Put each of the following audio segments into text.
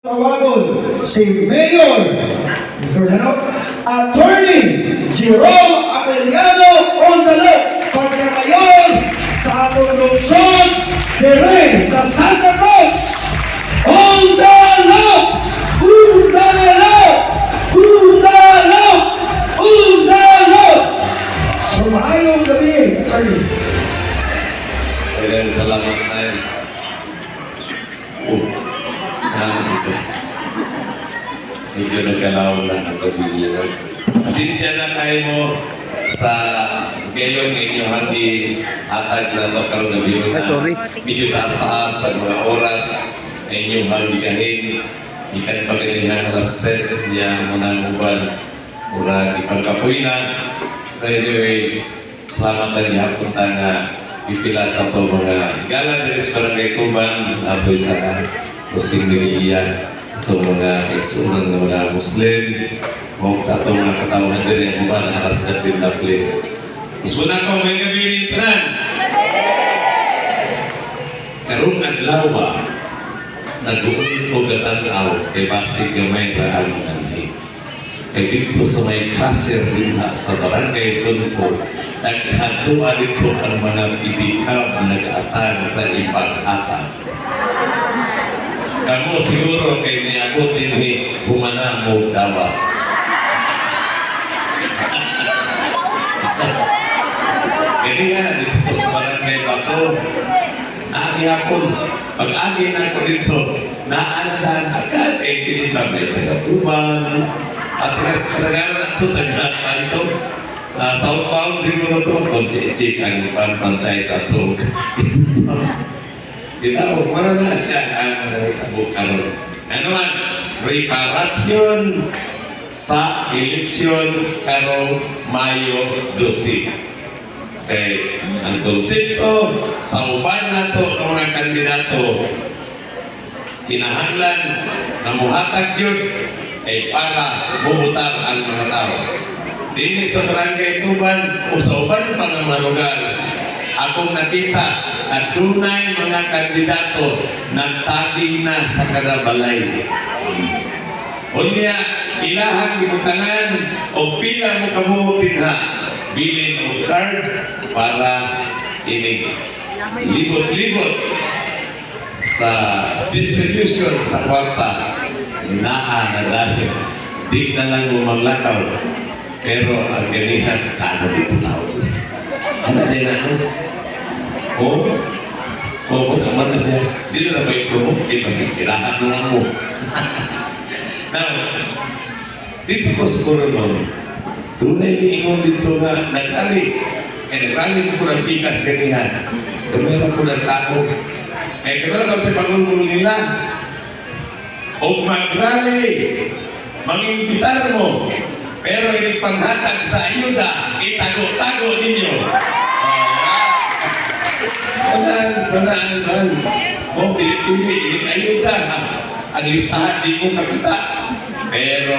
Tawagon si Mayor Attorney Jerome Apeliano Ondalo pagkamayor sa atong lungsod dire sa Santa Cruz. Ondalo! Ondalo! Ondalo! Ondalo! So maayong gabi, Attorney. Kailan salamat tayo. Medyo nagkalaw lang ang pagbibilang. Pasensya na tayo mo sa gayon inyong hatag na ito karoon na biyo na medyo taas-taas sa mga oras na inyong haligahin. Ikan pagkalihan alas 3 niya muna uban mula ipagkapoy na. Anyway, salamat na niya punta nga ipila sa ito mga igala dari sa barangay Tumbang apoy sa Muslim Miliyan. Itong mga eksunan ng mga Muslim o sa itong mga katawan din ang iba na alas na pinapli. Gusto na ko may gabi rin tanan. Karong adlaw ba nag-uun ko gatanaw kay basig gamay na ang nanay. Kay dito sa may klaser rin sa barangay Sunpo naghatua dito ang mga ibikab na nag-atang sa ipag-atang. Kamu siguro kay niabot din humana mo dawa. Kaya nga, dito sa barangay Bato, agi akong, pag-agi na ako dito, naalaan agad ay pinita may taga-tubang, at kasagaran ako taga-tubang ito, southbound siguro ito, kung chik ang panchay sa ito. Kita wala na siya ang nagtabok karon. Ano man, reparasyon sa eleksyon karong Mayo 12. Okay, ang konsepto sa uban na to ng mga kandidato kinahanglan na muhatag yun ay para bumutar ang mga tao. Dini sa barangay Tuban o sa uban mga malugar, akong nakita at tunay mga kandidato nagtaging na sa karabalay. Unya, ilahang ibutangan o pila mo kabuhutin ha, bilin o card para inig libot-libot sa distribution sa kwarta. Naa na dahil di na lang umaglakaw, pero ang ganihan kano dito tao. Ano din ako? Oo, kaman na siya. Di na ba ito mo? Kasi kirahan mo mo. Now, dito ko siguro nun, tunay niingon dito na nag-ali. Nag-ali ko ng pikas ganihan. Dumera ko ng tako. Kaya sa pangulong nila, o mag-rally, mag-imbitar mo, pero hindi panghatag sa ayuda, itago-tago ninyo. Panaan. O, pili-pili, ayuda. Ang listahan, di ko nakita. Pero,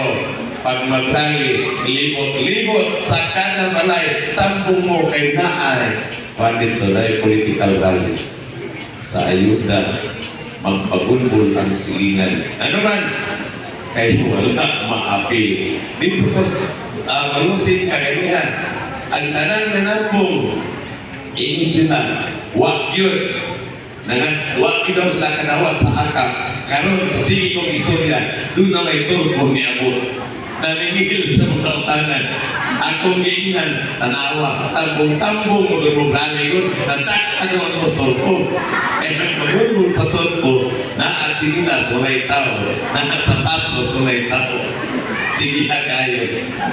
pag mag-rally, libot-libot sa kanang balay, tambong mo kay naay. Pandit to na political rally. Sa ayuda, magpagulbul ang silingan. Ano man? Kaya wala maapil. Dito ko malusik kaganihan. Ang tanang nanambong, ingin sila, wak yun. Wak yun daw sila kanawat sa akap. Karon sa sige kong istorya, doon na may turbo ni Abot. Naninigil sa mga utangan. Akong giingan, tanawa, tambong-tambong o durmograli yun, nataktan mo ang turbo. Eh, nagpagulbol sa turbo, na at sinilas, walay tao, na sa tapos, walay tao. Sige na kayo.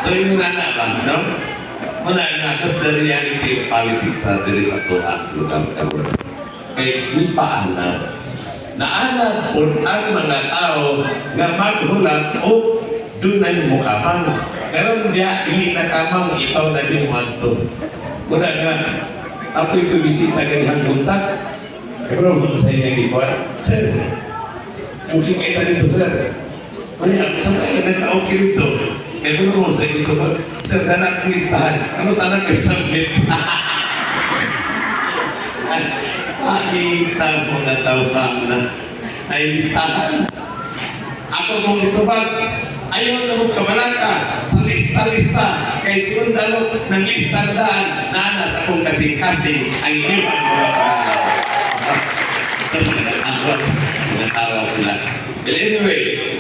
So, yung nana ba, no? Muna nga, kasi the reality of politics sa diri sa tuwa, lugar kawan. Kaya di pa alam. Naalam po ang mga tao na maghulat o doon na yung mukamang. Karon dia, hindi na kamang itaw na yung manto. Muna nga, ako'y pabisita ganyan punta. Pero sa inyo nagkipuan, Sir, mungkin kayo dito, Sir. Manya, sa tayo nagtaok dito. Eh, kung mo sa ito ba? Sir, danak kong listahan. Ano sana kayo submit? Pakita mo na tawag na ay listahan. Ako mong itubag, ayaw na mong kabalaka sa lista-lista kay sundalo ng lista na daan na anas akong kasing-kasing ang iwan mo. Natawa sila. But anyway,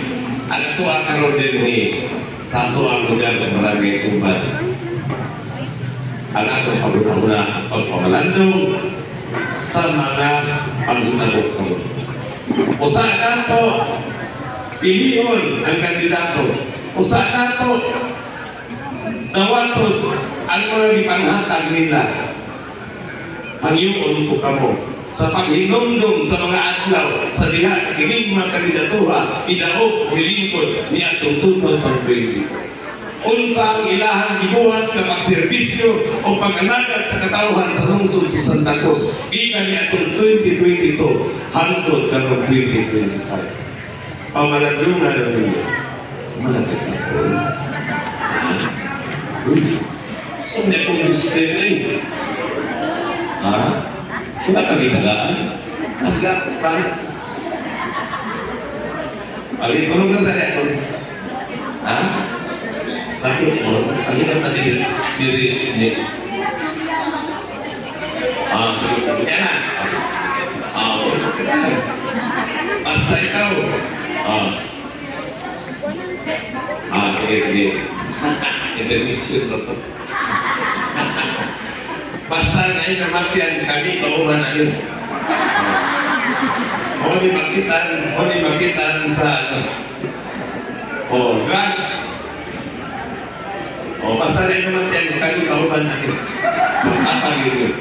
ang ito ang karoon din ni sa ito ang lugar sa barangay Tuban. Ang atong pagpamalandong sa mga pagbutabok ko. Usa nato piliyon ang kandidato. Usa nato dawatod ang mga ipanghatag nila. Hangyoon ko kamo sa paghinumdum sa mga adlaw sa diha kining mga kandidatuha idaog nilingkod ni atong 2020. Unsa ang ilahang gibuhat nga pagserbisyo o pag-alagad sa katawhan sa lungsod sa Santa Cruz gikan ni atong 2022 hangtod karong 2025. Pamalandungan na ninyo. Malapit na po. Saan niya kong mistake na yun? Ha? Wala kang itagaan? Asga, paano? Pag-ikulong na sa record. Ha? Sakit mo. Pag-ikulong na diri. Sige. Kaya na. Okay. Basta ikaw. Sige. Intermission na to. Basta ngayon naman yan, kami kauman na yun. Huli makitan sa ano. Drug. Basta ngayon naman yan, kami kauman na yun. Apa yun?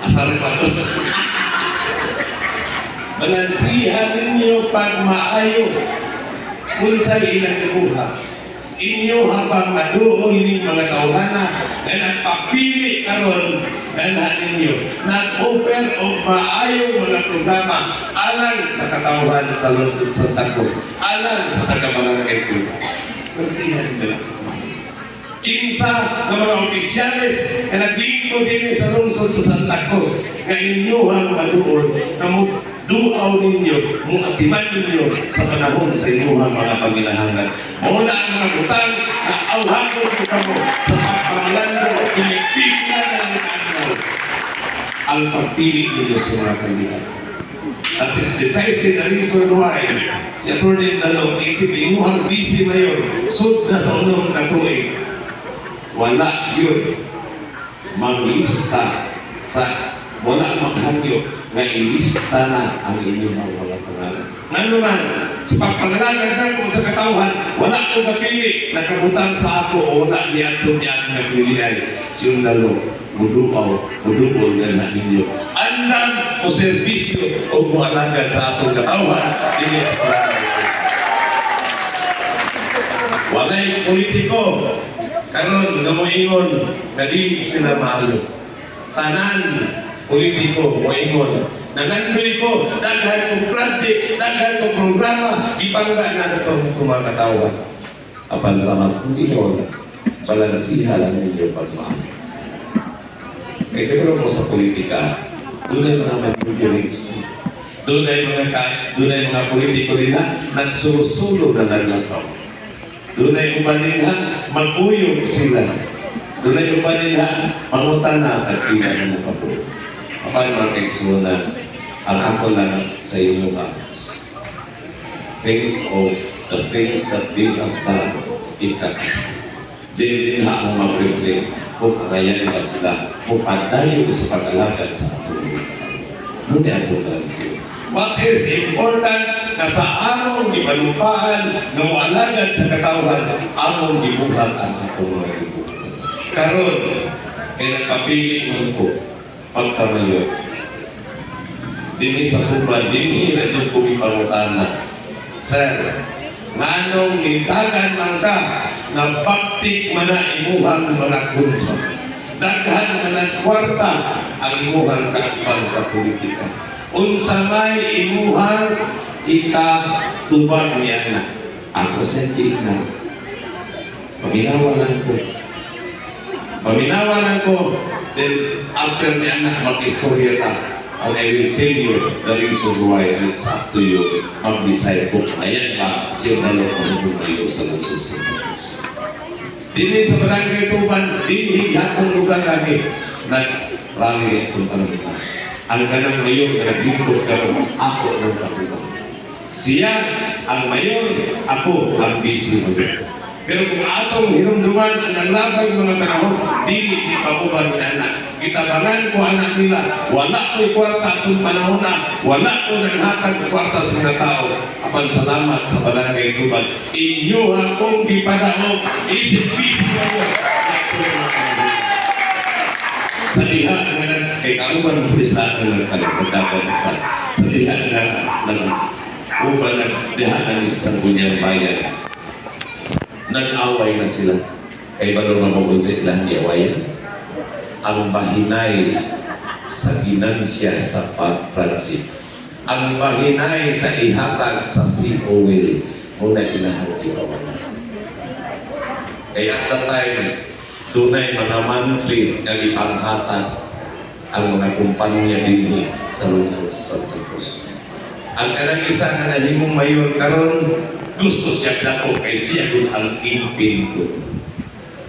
Asal pa to. Balansihan ninyo pag maayo kung sa ilang ibuha. Inyo habang maduol ng mga tawhana na nagpapili karon dala ninyo nag-offer o maayong mga programa alang sa katawhan sa lungsod sa Santa Cruz, alang sa taga-barangay ko. Pansihan nila. Kinsa ng mga opisyales na naglingkod din sa lungsod sa Santa Cruz na inyo ang maduol na duaw ninyo, muatiman ninyo sa panahon sa inyong mga panginahangan. Muna ang mga butang na awhagod ko kamo sa pagpamalando at pinipiglan ng ano ang pagpili ninyo sa mga kandidato. At precisely the reason why si Atty. Dalong isip inyong busy mayor sud na sa unong katuig. Wala yun manglista sa wala maghangyo na ilista na ang inyong mga pangalan. Ano man, sa pagpangalagad ko sa katawhan, wala ko napili na kabutan sa ako o wala niya ito niya napilihan. Siyong mudupaw na ninyo. Andam o serbisyo o buhalagad sa atong katawhan, hindi sa pangalan. Walay politiko, karon namuingon na di sila mahalo. Tanan politiko moingon nangandoy ko daghan kong project, daghan kong programa ipangga na itong kumakatawa apan sa mas kundihon balansiha lang ninyo pagmaan. Kaya ko sa politika doon ay mga manipulings, doon ay mga politiko din na nagsusulo na naglataw, doon ay umanin na maguyog sila, doon ay umanin na mangutana at pila na makapulo. Paano mga kaigsunan, ang ako lang sa inyong ahas. Think of the things that they have done in that. Din na ang mag-reflect kung karayan ba sila, kung padayo sa pag-alagad sa atong muna atong lansin. What is important na sa among ipalumpaan na mualagad sa katawan, among gibuhat ang atong mga gibuhat. Karon, ay nakapili mo ko pagkamayo. Dini sa Tuban, dini na ito kong ipangutana. Sir, nanong nitagan man ka na baktik man na imuhang mga kunto. Daghan man ang kwarta ang imuhang kaakpan sa politika. Unsa may imuhang ikatubag niya na. Ako sa na. Paminawalan ko. Then, after niya na mag-istorya ta, and I will tell you the reason why, and it's up to you. Mag-decide kung ayan ba siya dalawang panahon kayo sa lungsod sa Santos. Dili sa barangay Tuban, dili hatong lugar kami nag-rally itong panahon na. Ang kanang mayor na naglingkod karon ako ng Katuban. Siya ang mayor, ako ang vice mayor. Pero kung atong hinumduman ang nanglabay mga panahon, dili ni pauban ni anak. Kitabangan ko anak nila, wala ko'y kwarta atong panahon na, wala ko nanghatag kwarta sa mga tao. Apan salamat sa barangay Tuban. Inyo akong gipadahog, isip-isip ako. Sa diha nga kay kauban mo isa na nagkalagdagan sa diha na nag-uban diha na sa Sangguniang Bayan. Nag-away na sila. Kay balong mababon sa ilang iawayan. Ang bahinay sa ginansya sa pag-project. Ang bahinay sa ihatag sa COL muna ilahang iawayan. Kaya at the time, tunay mga monthly na ipanghatag ang mga kumpanya din sa lungsod sa Santo Cruz. Ang kanang isa na nahimong mayor karon gusto siya dako kay siya kung ang impin ko.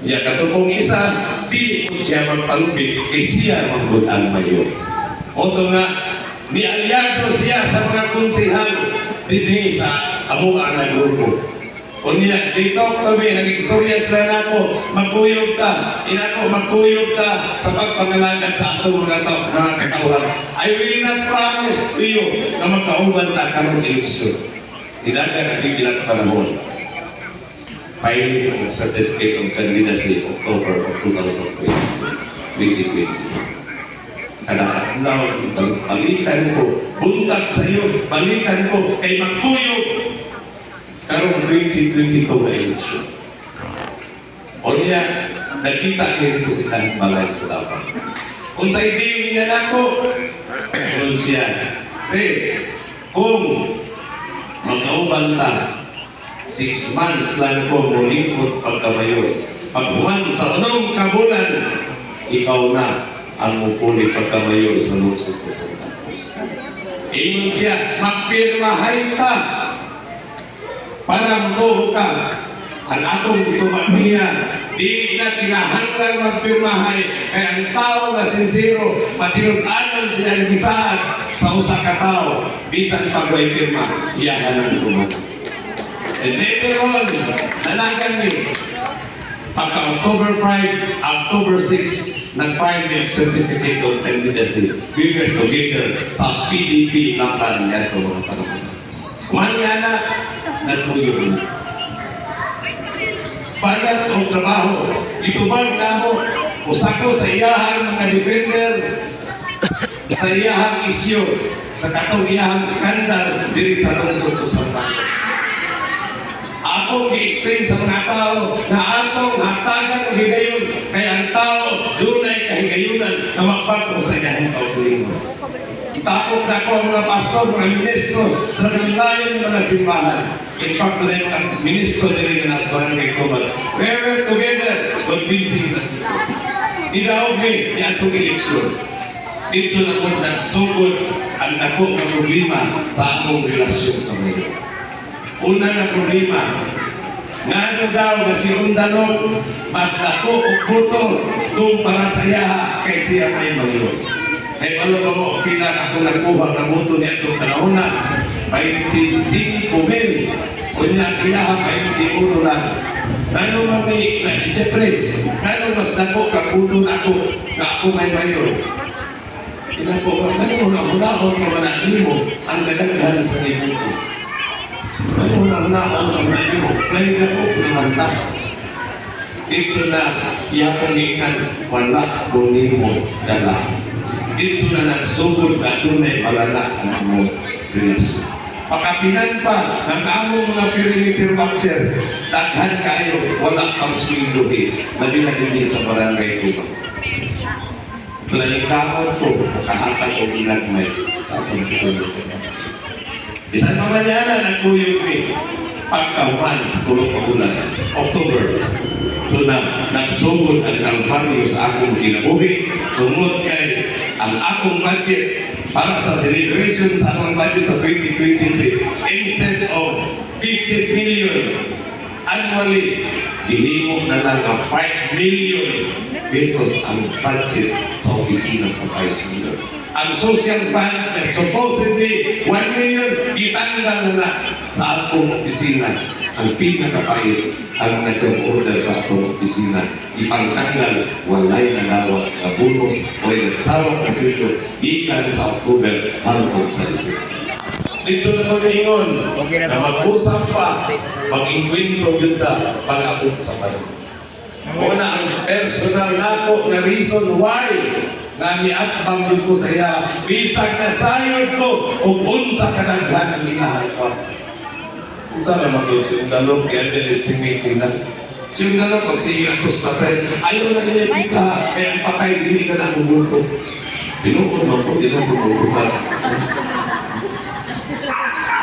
Ya katupong isa, di ko siya magpalupit kay siya magbud ang mayor. Oto nga, nialyado siya sa mga konsehal din sa amuan na grupo. Unya, dito kami, nag-istorya sila na ako, magkuyog ka, inako, magkuyog ka sa pagpangalagan sa atong mga katauhan. I will not promise to you na magkauban ta karong eleksyon. Tinaga na ilang panahon. Filing ng certificate of candidacy October of 2020. Kadang-kadang, balikan ko, buntag sa iyo, balikan ko, kay magkuyog. Karong 2022 na eleksyon. O niya, nakita niya dito si Tan Balay sa dapat. Kung sa ideyo niya na ako, kung siya, kung magkauban ta, 6 months lang ko mulingkod pagkamayor. Pagbuhan sa unong kabulan, ikaw na ang mupuli pagkamayor sa lungsod sa Santa Cruz. Ingon siya, magpirmahay ta. Panamtuho ka, ang atong ituman niya, di na kinahanglan magpirmahay, kaya ang tao na sincero, matinudanan siya ang gisaad sa usa ka tao, bisan pagway pirma, iyahan ang ituman. And later on, nalagan ni, pagka October 5, October 6, nag-file yung certificate of candidacy. We were together sa PDP laban niya ito mga panahon. Kumanya na, nagpuyog na. Pagat o trabaho, itubag na mo, usako sa iyahang mga defender, sa iyahang isyo, sa katong iyahang skandal, diri sa lungsod sa Santa Cruz. Ako gi-explain sa mga tao na atong hatagan o higayon, kaya ang tao dunay kahigayunan na magbago sa iyahang kautulingon. Tapos na ko ang mga pastor, mga ministro, sa kanilang mga simbahan. In fact, na yung mga ministro nila na sa barangay Tuban. We were together, convincing na dito. Idaog ni atong eleksyon. Dito na po nagsugod ang ako ng problema sa akong relasyon sa mga. Una na problema, nga daw na si Undanong, mas ako o puto kung para sa iyaha kay siya may mayon. Kaya ano ba mo, pila ako nakuha ng buto niya itong panahon na 25,000. Kunya iyaha 21 lang. Nano mami, siyempre, nano mas dako ka puto na ako may mayon. Ina ko, nano una-unahon ka managin mo ang dadaghan sa ibuto. Nano una-unahon ka managin mo, nalila ko naman ta. Ito na, iyakong ikan, wala kunin mo dala. Dito na nagsugod na tunay malala ang among relasyon. Pakapinan pa ng among mga perimeter boxer, daghan kayo, wala pang swinduhin. Naging sa barangay Tuban. Planikaon ko, makahatag o ginagmay sa atong tutulog. Isang mamanyana, nagkuyog ni pagkahuman sa tulong pagulan, October. Ito na, nagsugod ang kalbaryo sa akong kinabuhi, tungod kay ang akong budget para sa deliberation sa akong budget sa 2023, instead of 50 million annually, gihimo na lang ang 5 million pesos ang budget sa opisina sa Vice Mayor. Ang social fund na supposedly 1 million, itanggal na sa akong opisina. Ang pinakapait ang nag-job order sa akong opisina. Ipangtanggal, walay nalawat na bonus o nagtawag na sito ikan sa October hanggang sa December. Dito na ko naingon na mag-usap pa, mag-inkwento yun sa pag-abot sa panahon. Una ang personal nako na reason why na niatbang din ko sa iya, bisag na sayod ko o unsa kadaghan ang inahan ko. Sana mag-yun siyong dalog, kaya estimate na. Siyong dalog, magsiyatos na friend, ayaw na niya kita, kaya ang patay, hindi ka na bubulto. Pinukod mo po, hindi na bubulto.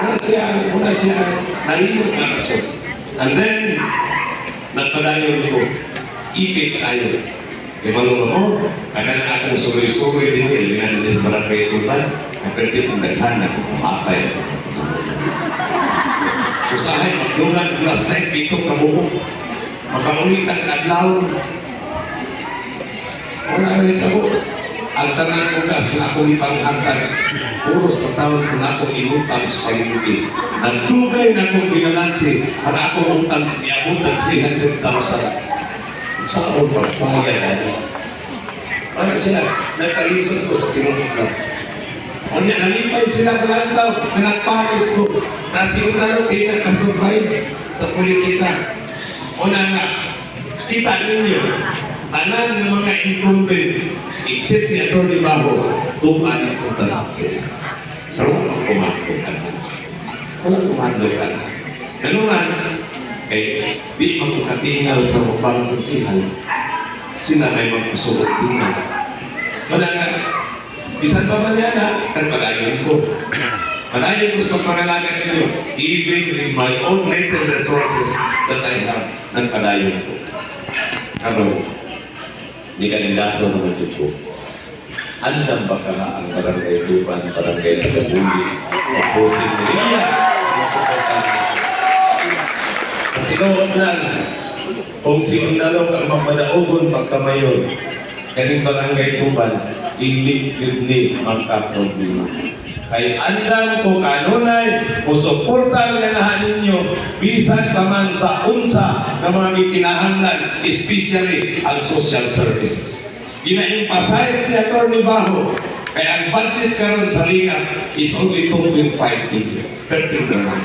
Una siya, nahimot na kaso. And then, nagpadayon ko, ipit tayo. Kaya malunod mo, akan akong suloy-suloy din yun, yung nanis barangay tutan, ang pwede kong daghan na kumatay. Usahay, magdungan, plus 9, pitong kabuko. Makamulit ang adlaw. Wala rin sa buko. Ang tangan ko gas na akong ipanghangkan. Puros na taon ko na akong inutang sa pag-ibig. Nagtugay na akong binalansi. Ang akong utang, iabutang 300,000. Sa akong pagpahaya na. Para sila, nagkalisod ko sa pinunod. Kung nalipay sila kalantaw, nagpakit ko. Kasi yung talaw kayo nagkasurvive sa politika. Una nga, kita ninyo, tanan ng mga incumbent, except ni Atty. Baho, tumaan ito talagang sila. Pero walang kumakot ka na. Walang kumakot ka na. Ganungan, kaya di magkakatingal sa mabang konsihan, sila ay magpasulat din na. Wala nga, bisan pa man yan ha, kan padayon ko. Padayon ko sa pangalagan ninyo, even in my own little resources that I have, nagpadayon ko. Ano, ni kandidato naman ito. Andang baka ang barangay Tuban, barangay Nagabuli, opposing nila, ang tinoon lang, kung sinunalog ang magmadaogon pagkamayon, kaning barangay Tuban, iligid ni magkaproblema. Kay andang ko kanunay, o suporta nga nahan ninyo, bisan pa man sa unsa na mga kinahanglan, especially ang social services. Ina-emphasize ni Atty. Baho, kaya ang budget karon sa Lingap is only 2.5 million. 30 naman.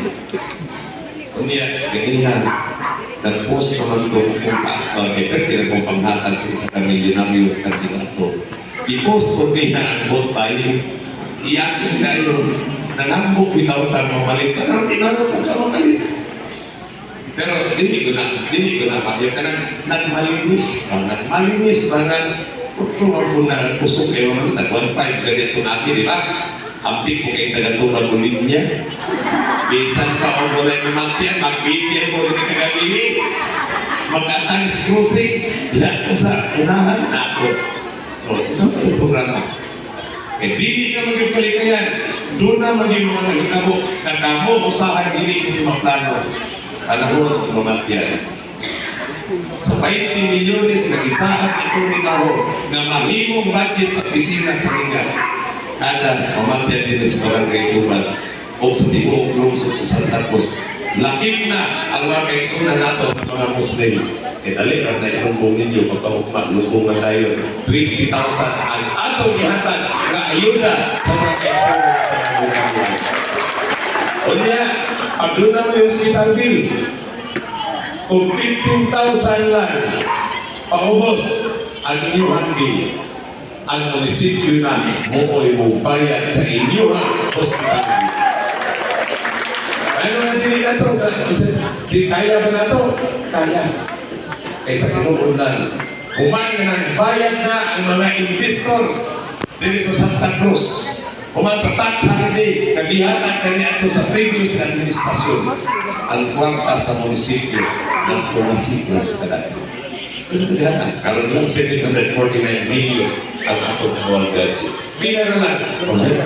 Kunya, ganyan, nag-post naman ko kung effective na kung panghatag sa isa kami dinamyo kandidato. I-post ko din na ang vote tayo. Iyakin tayo, nangambok bitaw tayo mamalit. Pero tinanong ko ka mamalit. Pero hindi ko na pakiyo ka nagmalinis ba nga tutulong ko na pusok kayo mga nag-1.5 ganito natin, di ba? Hampik ko kayo tagatulong ulit niya. Bisan pa o wala yung mapyan, mag-bigyan ko rin kagabili. Mag-atang cruising, lahat ko sa unahan na ako. So, isang itong programa. Eh, dili na maging kalikayan. Doon na maging mga nagkabo. Nagkamo, usahan, dili ko yung maplano. Panahon, mamapyan. Sa 20 milyones, nag-isahan ito ni Baho na mahimong budget sa pisina sa Lingap. Kada mamapyan din sa barangay Tuban o sa Tibuok Lungsod sa Santa Cruz. Lakip na ang mga kaisuna nato mga Muslim. E dali na inumbong ninyo pagkakukma, lubong na tayo. 20,000 ang atong ihatag na ayuda sa mga kaisuna ng mga. O niya, pag doon na mo yung hospital bill, kung 15,000 lang, paubos ang inyong bill, ang munisipyo na muoy mo bayad sa inyong hospital bill. Ano na din na ito? Kaya ba na ito? Kaya. Kaysa kinuunan, kumain ng bayad na ang mga investors dito sa Santa Cruz. Kumain sa tax holiday, naglihatag kami ito sa previous administrasyon. Ang kwarta sa munisipyo ng pumasiglas kadaan. Karoon lang 749 million ang atong nakuha budget. Pinara lang,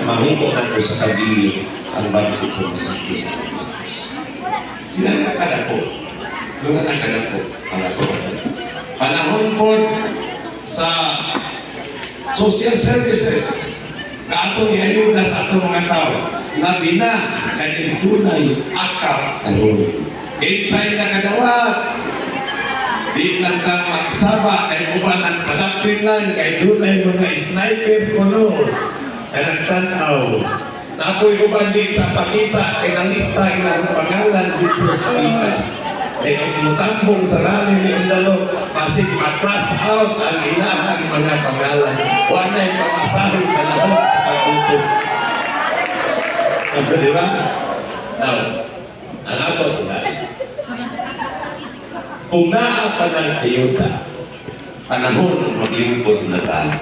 mahimo na ko sa kabili ang budget sa munisipyo sa Santos. Sinanakad ako. Lunganakad ako. Panahon po sa social services na atong iayuda sa atong mga tao. Labi na kanyang tunay akap karoon. Inside na kadawat. Di lang ka magsaba kay uban ang padapin lang kay dunay mga sniper ko no. Kaya nagtanaw. Na ako'y uban din sa pakita kay nalista ilang pangalan dito sa Pinas. Kaya kung mutambong sa rami ni Indalo, masig ma-class out ang ilahang mga pangalan. Wanay pamasahing panahon sa pagtutok. Di ba? Now, ang ako guys, kung naapa ng ayuda, panahon maglingkod na tayo.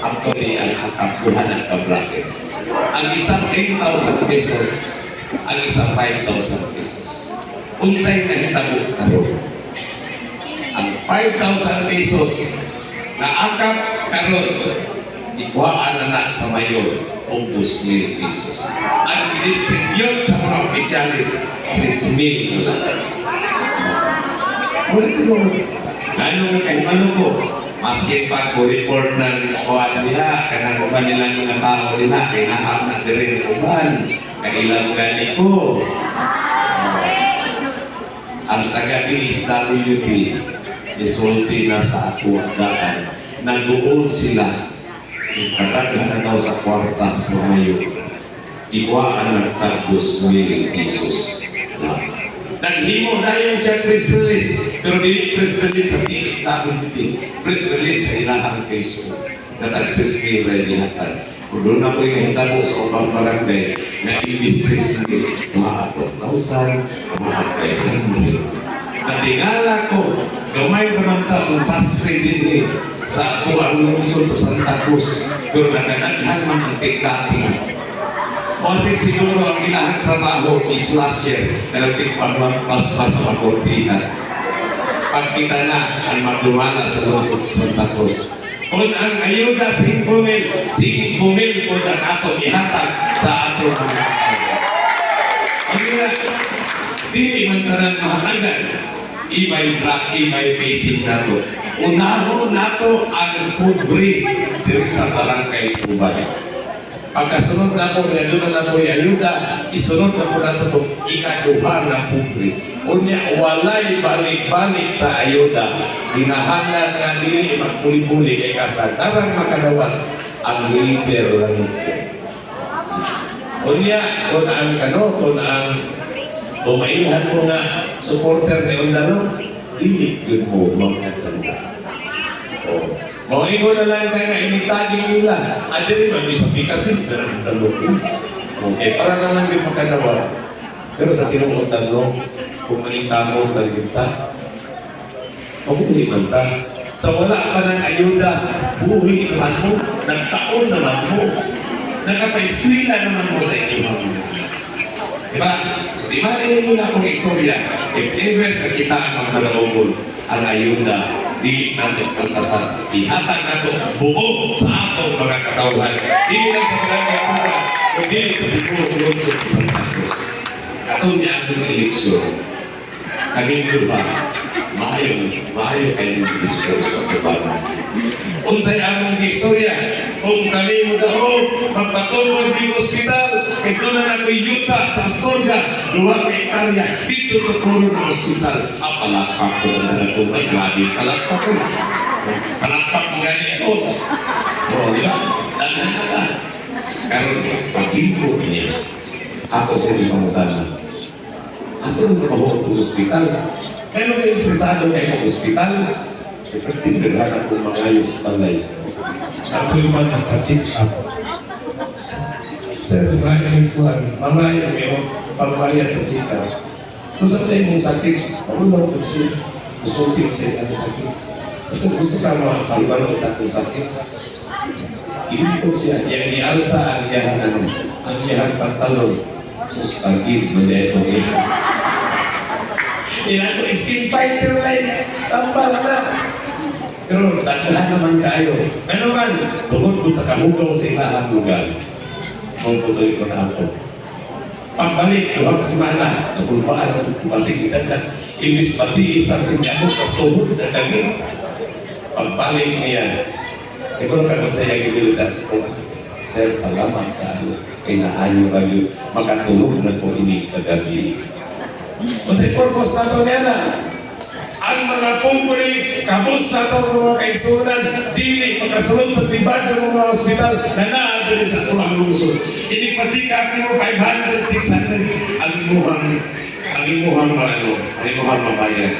Actually, ang akapuhan ng kablake. Ang isang 10,000 pesos, ang isang 5,000 pesos. Unsay na hitabo karon. Ang 5,000 pesos na akap karon, ikuhaan na sa mayor o 2,000 pesos. Ang distribute sa mga opisyalis, 3,000 na lang. Ulit ko, ano kay ko, maski pa ko report ng kuhaan niya, kanang uban nilang mga tao nila, kinahap na rin uban, kailang gani ko. Ang taga-DSWD, disulti na sa akuagdaan, nag-uol sila, ikatagla na daw sa kwarta sa mayo, ikuhaan nagtagos million pesos. Naghimo na yun siya press release, pero di press release sa DSWD, press release sa ilahang Facebook, na tag-press release nihatan. Kung doon na po yung hitabo sa upang barangay, na i-mistress nila, mga 4,000, mga 500. Natingala ko, gamay naman taong sastre din sa ako ang lungsod sa Santa Cruz, pero naganaghan man ang tikating. Kasi siguro ang ilahang trabaho is last year na nagtigpaglampas pa ng makortihan. Pagkita na ang magdumana sa lungsod sa Santa Cruz. Kung ang ayuda 5,000 po na ato ihatag sa ato mga kapatid. Kaya, di man tanan mahatagan, ibay black, ibay facing nato. Unahon nato ang pobre diri sa barangay Ubay. Pagkasunod na po, doon na po yung ayuda, isunod na po na ito itong ikaduha na pobre. Unya, walay balik-balik sa ayuda. Hinahanglan nga dili magpuli-puli kay kasantarang makadawat ang leader lang ito. Unya, kung ang bumailhan mo nga supporter ni Ondalo, dili yun mo mga tanda. Mauingo na lang tayo nga initaging nila. At rin man, isang pikas din, pero sa loob. Okay, para na lang din makadawat. Pero sa tinuod na kung manita mo, taligta, mabuhi man ta. Sa wala pa ng ayuda, buhi naman mo, nagtaon naman mo, nagapa-eskwila naman mo sa inyong mga mga. Diba? So, di ba rin na akong istorya, if ever nakita ang magdalaogol, ang ayuda, dili natin kaltasan, ihatag nato buo sa atong mga katawhan. Dili lang sa barangay Pura, kundi sa Bicol lungsod sa Santa Cruz. Katong niya ang eleksyon, kaming lupa, maayo kayo ng discourse at kabalan. Unsay among istorya, kung kami mo daw, magpatulog ng ospital, ito na ako'y yuta sa Astorga, 2 hektarya, dito tuturo ng ospital. Palakpak ko na ito, ay grabe, palakpak ko. Palakpak mo ganito. O, di ba? Dagan na ka. Pero, pag-info niya, ako sa di pamutanan. Ato nang mahuot ng ospital. Kaya nung interesado kayo ng ospital, ipagtindahan ako mga ayos palay. Ako yung mga nagpa-check up. Sir, kaya yung kuhan, mamaya may pagbayad sa check up. Kung sa tayo mong sakit, maulaw ko siya. Gusto ko din siya ang sakit. Kasi gusto ka makapalibalot sa akong sakit. Ibig ko siya, yung ialsa ang iyahang pantalon. Sus, pag-ibig, mali ko eh. Ilan ko skin fighter like tambal na. Pero dagdahan naman kayo. Ano man, tungkol po sa kamugaw sa ilahang lugar. Kung putoy ko na ako. Pagbalik, duhang semana, nagulbaan, masigidad ka. Ibis matiis lang sinyamot, mas tuhod na daging. Pagbalik niya, ikaw kagot sa iyang ibilitas ko. Sir, salamat ka. Kaya naayo kayo, makatulog na ko ini kagabi. Kasi purpose na ito niya na. Ang mga pumuli, kabus na ito ng mga kaigsunan, dili makasunod sa tibad ng mga hospital na naabili sa tulang lungsod. Ini pasikap mo 500, 600 ang imuhang mabayan.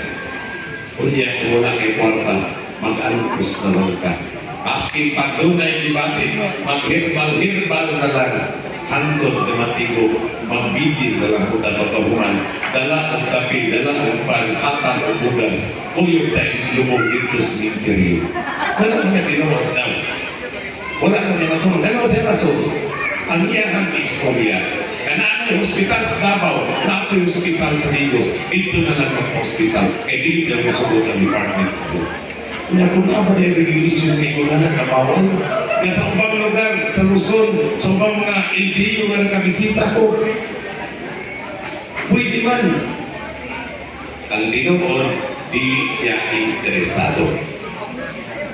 Kunya, kung wala kay kwarta, mag-alupos na lang ka. Asking pag doon ay dibati, mag-herbal na lang. Hantod na matigo, magbijin na lang kung pagkabuhan, dala ang kape, dala ang pan, hatang ang bugas, uyog tayong lumog dito sa interior. Wala nga tinawag daw. Wala nga tinawag. Dalawa sa kaso, ang iyahang istorya, kanaan yung hospital sa Davao, nato yung hospital sa Ligos, dito na lang ang hospital, kaya dito na masunod ang department ko. Kaya kung ako na i-release yung kailangan na kabawal, kaya sa ubang lugar, sa Luzon, sa ubang mga NGO na nakabisita ko, pwede man. Ang Dinoon, di siya interesado.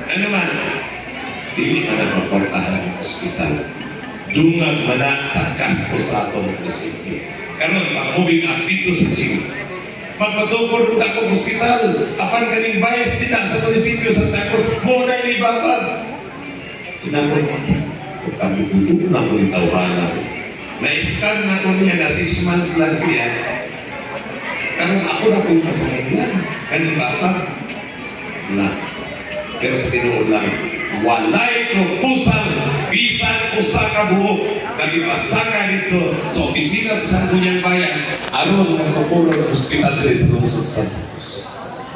Ano man, di man ang maportahan ng ospital. Dungag mana sa gasto sa atong munisipyo. Karon, pag-moving up dito sa Chile. Magpatungkol na ako hospital, apan ganing bias din sa munisipyo sa Tacos, mo na ilibabag. Tinapon ko, kami buto na ko yung tawhana. Na-scan na ko niya na 6 months lang siya. Karang ako na po yung masakit lang. Kaning bata. Na. Pero sa tinuod lang, walay proposal, bisan usa ka buok, nagipasaka dito sa opisina sa Sangguniang Bayan, aron ng Populo ng Hospital de sa Lungsod Santos.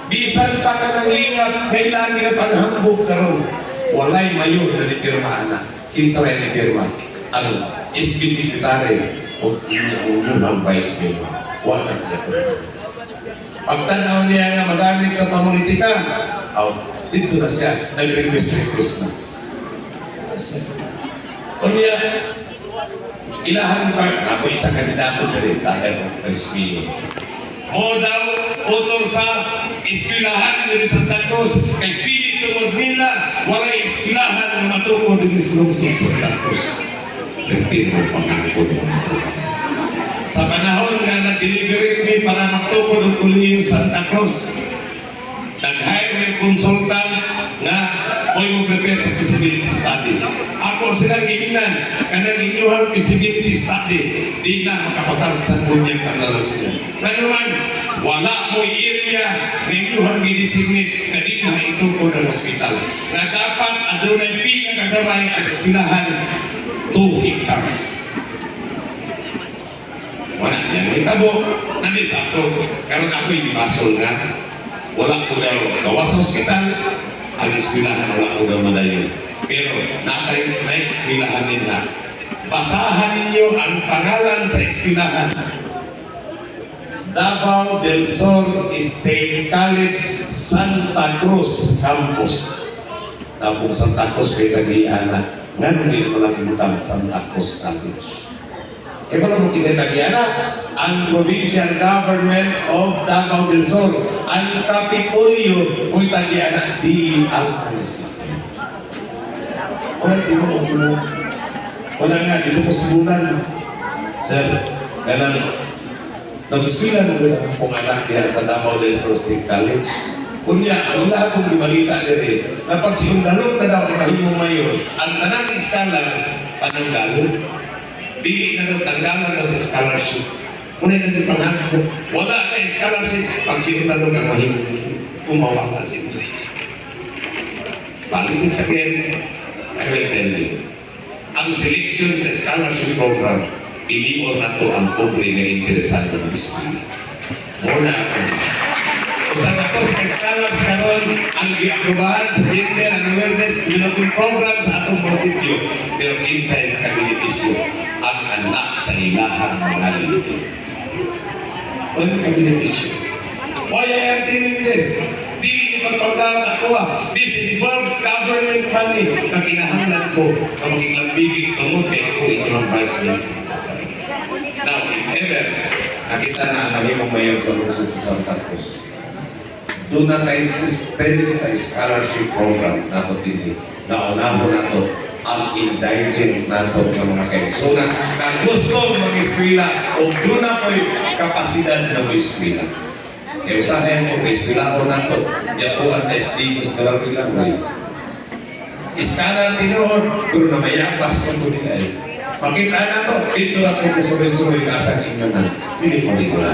Bisan pa ka ng lingap, kailangan na paghambog karon. Walay mayon na nipirma na. Kinsa rin nipirma. Ano? Specificary o inyong vice mayor. Wala na ito. Pagtanaw niya nga madamit sa pamulitika, dito na siya, nag-request na. O niya, ilahan pa, ako isang kandidato na rin, tagay ng vice mayor. O daw, utol sa iskilahan ng Santa Cruz, kay pilit tungod nila, wala iskilahan na matukod ng Lungsod Santa Cruz. Nagpino pangako ng sa panahon nga nag-delivery kami para magtukod ng Kuliyo Santa Cruz, nag-hire ng consultant nga oy mo prepare sa feasibility study. Ako silang giingnan, kanang inyuhang feasibility study, di na makapasal sa Sangguniang Pangalanan. Nanuman, wala mo area na inyuhang gidesignate na di na itukod ng hospital. Na dapat adunay pinakagamay ang eskwelahan 2 hectares. Wala niya. Itabo, nandisakto. Karon ako yung basol nga. Wala ko daw gawa sa hospital. Ang eskwelahan, wala ko daw madayon. Pero, na-eskwelahan nila. Basahan ninyo ang pangalan sa eskwelahan. Davao del Sur State College, Santa Cruz Campus. Tapos Santa Cruz kay Tagiana. Ngayon din mo lang ibutang Santa Cruz College. E wala mo kisay Tagiana, ang Provincial Government of Davao del Sur, ang Kapitolyo kung Tagiana, di ang munisipyo. Wala, di mo kung wala nga, dito po sibunan. Sir, ganang nag-eskwila mo rin akong anak diya sa Davao del Sur State College. Kunya, ang lahat kong ibalita din, na pag sigundanong na daw ang kahimong mayon, ang tanang iskala, pananggalon. Dili na daw tanggalan daw sa scholarship. Muna na din panghanap ko. Wala na scholarship pag sigundanong ang mahimong kumawa ka siya. Politics again, I will tell you. Ang selection sa scholarship program, ilior na to ang pobre na interesado ng school. Muna ako. Kung sa tapos sa scholars karon ang giaprobahan sa gender and awareness development program sa atong munisipyo, pero kinsay nakabenepisyo ang anak sa ilahang mga lilipin. Ano nakabenepisyo? Why I am telling this? Dili ipagpagdaan ako This involves government money na kinahanglan ko na maging lambigit tungod kay ako inyong vice mayor. Now, if ever, nakita na ang namimong mayor sa lungsod sa Santa Cruz, doon na tayo system sa scholarship program nato dito. Naunahon nato ang indigent nato ng mga kaigsunan na gusto mag-eskwela o doon na po'y kapasidad ng eskwela. Kaya usahin mo, eskwela ko nato, yan po ang SD ko sa lang ngayon. Iskanan tinuod, doon na may yapas ng nila eh. Makita na to, ito na po kasabay-sabay kasang ingnan, hindi mo rin wala.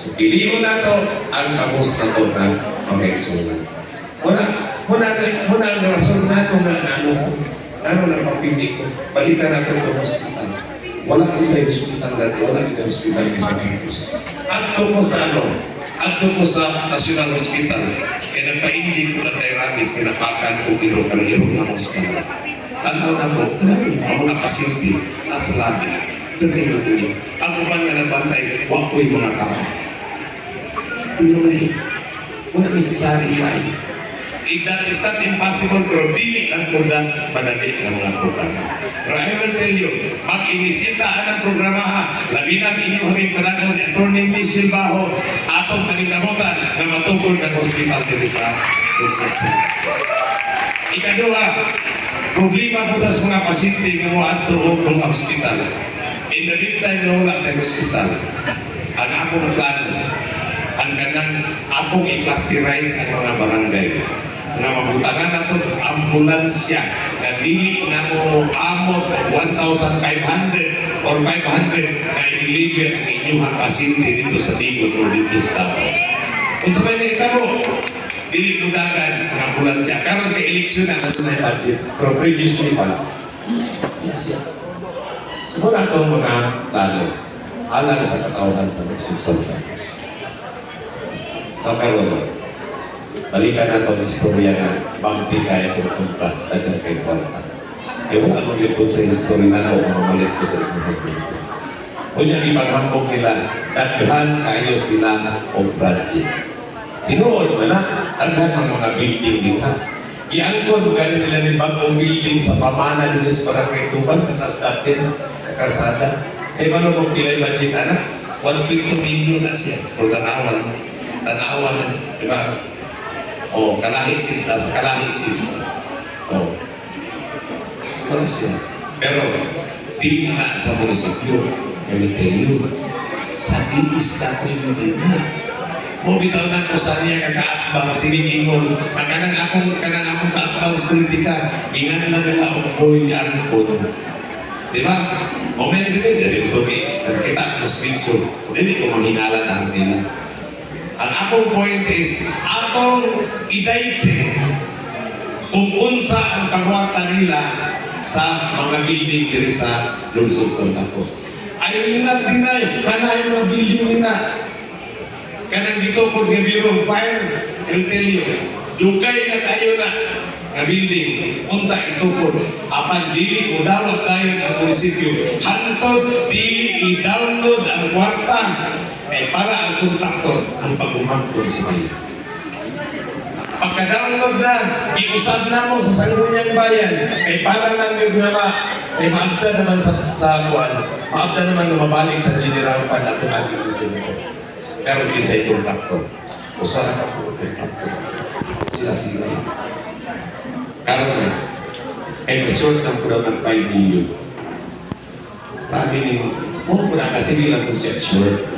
So, piliho na to ang kabos na to ng mga eksunan. Muna ang rason na to na ano na pagpili ko, balikan na to ng hospital. Wala ko tayo hospital dati, wala ko tayo hospital sa Pilipinas. At ko sa ano, at ko sa National Hospital, kaya nagpa-engine ko na tayo ramis, kinapakan ko iro ka na iro ng hospital. Tanaw na po, ang mga pasyente, nasa labi. Tingnan ko yun. Ako ba nga nabantay, wako'y mga tao. Tinuloy, wala necessary tayo. That is not impossible, pero dili lang po na madali ang mga programa. Pero I will tell you, mag-inisita ang programa ha, labi na inyong haming panagaw ni Atty. Michelle Baho, atong kaninamutan na matukod ng hospital dito sa Lungsod. Ikaduha, problema po sa mga pasyente nga mo ato o ng hospital. In the meantime na wala tayong hospital, ang akong plano, ang kanang akong i-clusterize ang mga barangay na mabutangan nato ambulansya na dili na mo amot 1,500 or 500 na i-deliver ang inyong pasyente dito sa Digos o dito sa Davao. Kung sa may mo, dili kudagan ang ambulansya. Karon kay eleksyon na nato na budget, pero previously pa. Yes, yeah. Siguro itong mga plano, alang sa katauhan sa Lungsod sa Davao. Karon, balikan na itong istorya na bangti kaya pupunta dagang kay Kwarta. E wala akong lipod sa istorya na ako mamalit ko sa inyong hagmento. Kunyang ipaghambog nila, daghan kayo sila o project. Tinuod mo na, daghan ang mga building dito. Iangkon, galing nila ni bagong building sa pamana nila sa barangay Tuban, katas natin sa karsada. E ano mong pilay budget na? 1.2 million na siya. O tanawan na, diba? O, kalahing sinsa, sa kalahing sinsa. O, wala siya. Pero, di na sa munisipyo, I will tell you, sa dinis natin din na. Mo bitaw na ko sa niya kakaakbang, siningingon, na kanang akong kaakbang sa politika, ingan na nila ang boy angkon. Diba? O may nabili, dahil ito nakikita ko sa picture, hindi ko manghinala na nila. Ang akong point is, atong idaisip kung unsa ang pagwarta nila sa mga building diri sa Lungsod Santa Cruz. Ayaw yung nag-deny, kanahin mga building nila. Kanang dito ko gabirong fire, I'll tell you, dugay na tayo na nga building, punta ito ko, apan dili ko dawat tayo ng munisipyo, hantod dili i-download ang kwarta, ay para ang kontraktor ang pag-umangkon sa bayan. Pagka-download na, iusap na mo sa sangguniang bayan, ay para lang yung nama, ay maabda naman sa buwan, maabda naman lumabalik sa general fund at ating isinito. Pero di sa kontraktor, usahan ka po kontraktor, sila-sila. Karon na, ay ma-short ng kulang ng 5 million. Sabi niyo, mo na kasi nilang po siya short.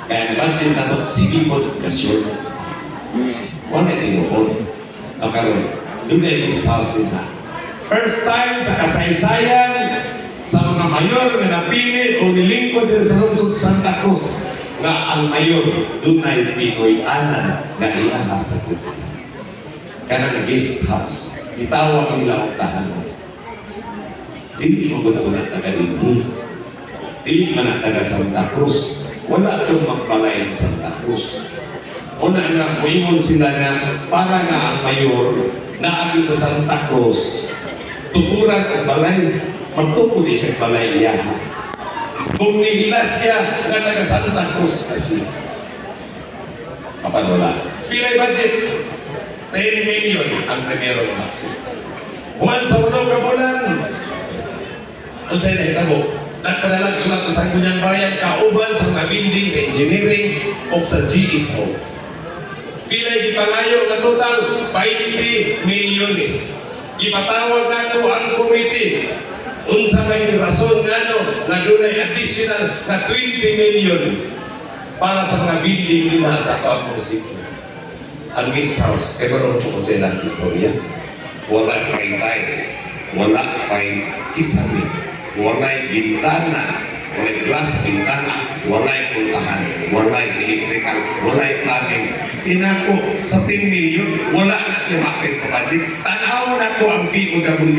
Kaya budget na ito, sige po na short. Wala ito po. Karon, doon ay guest house nila. First time sa kasaysayan sa mga mayor na napili o nilingkod din sa Lungsod Santa Cruz na ang mayor doon ay Pinoy anan na iahas sa kultura. Kaya ng guest house, itawag nila ang tahanan. Dili mo gusto na taga-dini. Dili man ang taga-Santa Cruz. Wala itong magbalay sa Santa Cruz. Una nga, kuingon sila na para nga ang mayor na agyo sa Santa Cruz, tukuran ang balay, magtukod isang balay niya. Kung nila siya na taga Santa Cruz na siya. Apan wala. Pilay budget? 10 million ang primero na. Once sa ulo ka bulan, unsay nahitabo, nagpadalag sulat sa Sangguniang Bayan, kauban sa mga building sa engineering o sa GSO. Pilay di pangayo na total 20 milyones. Ipatawag na ko ang committee. Unsa may rason nga na dunay additional na 20 million para sa mga building nila sa atong munisipyo. Ang guest house, kaya ba po sa ilang istorya? Wala kay tiles, wala kay kisame, wala bintana, wala glass bintana, wala puntahan, wala electrical, wala plumbing. Inako sa 10 million, wala na siya makay sa budget. Tanaw na ko ang POW.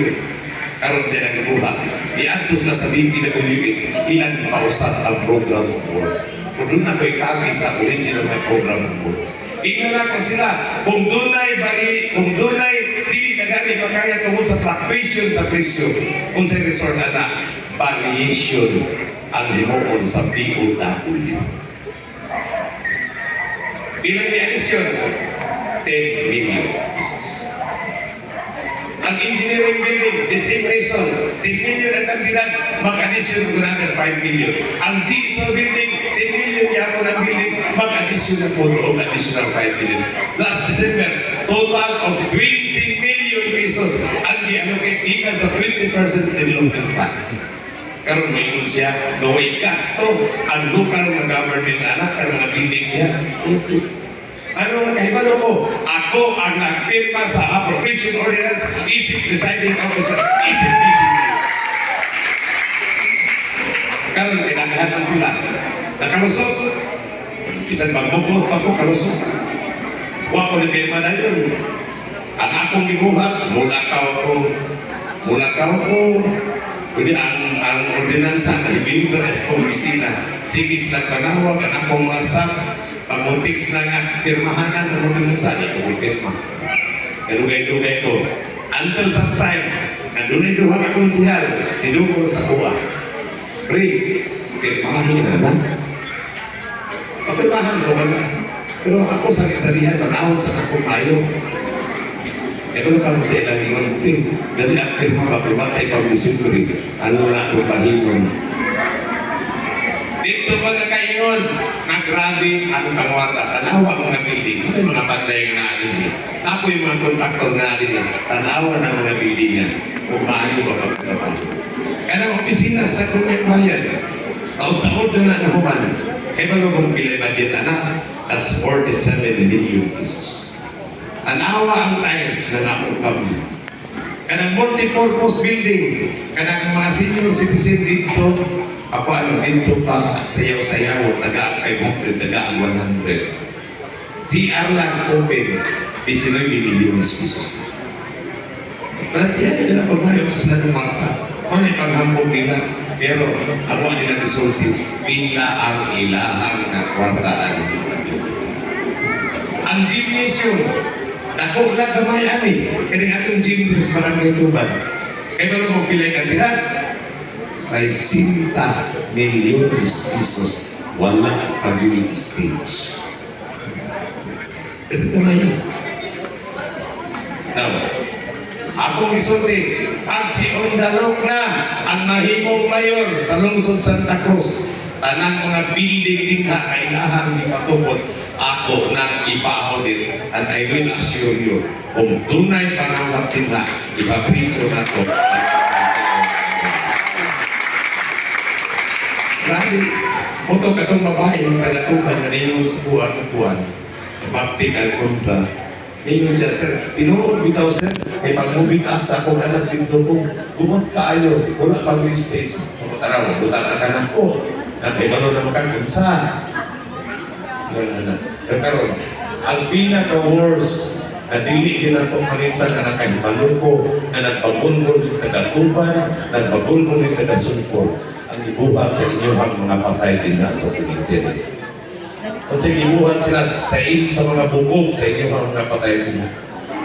Karon siya nagbuhat. Iantos na sa DPWH, ilang pausat ang program of work. Kung doon na ko'y kami sa original na program of work. Ingnan ako sila, kung dunay dili kagani magkaya tungod sa fluctuation sa presyo, kung sa resort na variation ang himuon sa POW. Bilang i-addition, 10 million pesos. Ang engineering building, the same reason, 10 million ang kandidat, mag-addition ko natin 5 million. Ang GSO building, 10 million yapon ang building, mag-addition na po o additional 5 million. Last December, total of 20 million pesos ang i-allocate ikan sa 20% development fund. Karon may inom siya, naway gasto ang lokal na government anak ang mga building niya. Ano ang kahibalo ko? Ako ang nagpirma sa appropriation ordinance, isip presiding officer, isip busy. Karon pinaghahan sila. Nakalusot. Isang magbukot pa ko kalusot. Huwag ko na pirma na yun. Ang akong gibuhat, mulakaw ko. Kundi ang ordinansa na ibinigyan sa opisina, sigis nagpanawag ang akong mga staff, pag-muntiks na nga, pirmahanan ng ordinansa, di ko pirma. Kalugay-dugay ko. Until some time, nandunay duha ka konsihal, nidugol sa kuha. Pre, pirmahin na lang. Papirmahan ko ba na? Pero ako sa estadihan, manahon sa akong mayo. Pero kalau sa ilang iwan, dali ang pirma papimatay pag-isip ko rin, ano na ako pahingon. Dito ba nakaingon? Grabe ang pangwata. Tanawa ang mga building. Ito yung mga banday nga natin. Ako yung mga kontraktor natin. Tanawa ng mga building nga. Kung maano ba pagkakataon. Kaya ang opisina sa Sangguniang Bayan, taon-taon na nahuman. Kaya ba kung pilay budget na? That's 47 million pesos. Tanawa ang tiles na nakukab. Kanang multi-purpose building, kanang mga senior citizen dito, ako dito pa, sayaw-sayaw, taga 500, taga 100. CR lang open, 19 million pesos. Pero siya nila pagmayok sa sila ng mga ka. Ano yung paghambog nila? Pero ako nila resulti, pila ang ilahang na kwartaan. Ang gymnasium, dako lang gamay ani. Kaya atong gym sa barangay Tuban. Kaya ba mo pilay kandidat? 60 million pesos wala community stage. Ito naman yun. Now, akong isulti, pag si Ondalok na ang mahimong mayor sa lungsod Santa Cruz, tanang mga building din na kailangan ni patupot, ako nang ipaho din. And I will assure you, kung tunay panawag din na, ipapriso na ko. Dahil, ito katong babae ng kalatukan na ningon sa buwan, bakti al kontra. Ningon siya, sir, tinuod bitaw sir, kay mag-moving up sa akong anak dito ko, bumot kaayo, wala pag-stage. Taraw, buta na ka na ko. Kay mano na makakunsa. Wala na. Karon, ang pinaka-worst na dili din ang pagpalitan na nakahimalo ko, na nagpabulbol ng taga-tuban, nagpabulbol ng taga-sulfur, ang ibuhat sa inyong mga patay din na sa cemetery. Kung sa ibuhat sila sa mga bubog sa inyong mga patay din na,